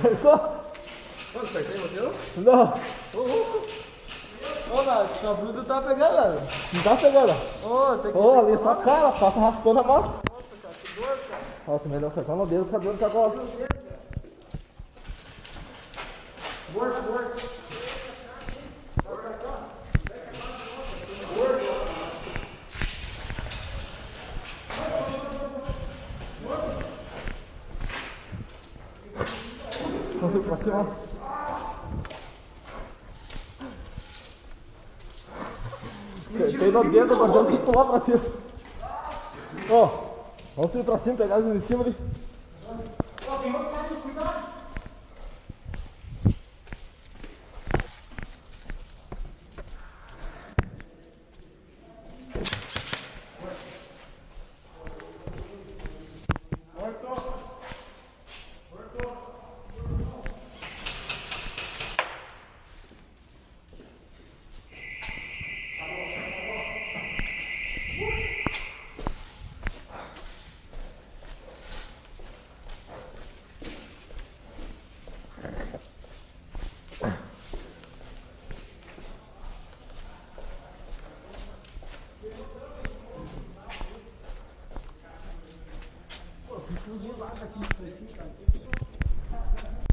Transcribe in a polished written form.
Acertou? Mano, acertei você? Não. Ô, louco. Ô, Nath, sua blusa não tá pegando, velho. Não tá pegando. Ô, tem que... Ô, ali só cara, passa raspando a massa. Nossa, cara, que dor, cara. Nossa, melhor acertar no dedo, tá doendo que agora. Morto. Consigo pra cima. Acertei no dedo, agora tem que pular pra cima. Ó, vamos subir pra cima, pegar eles em cima ali.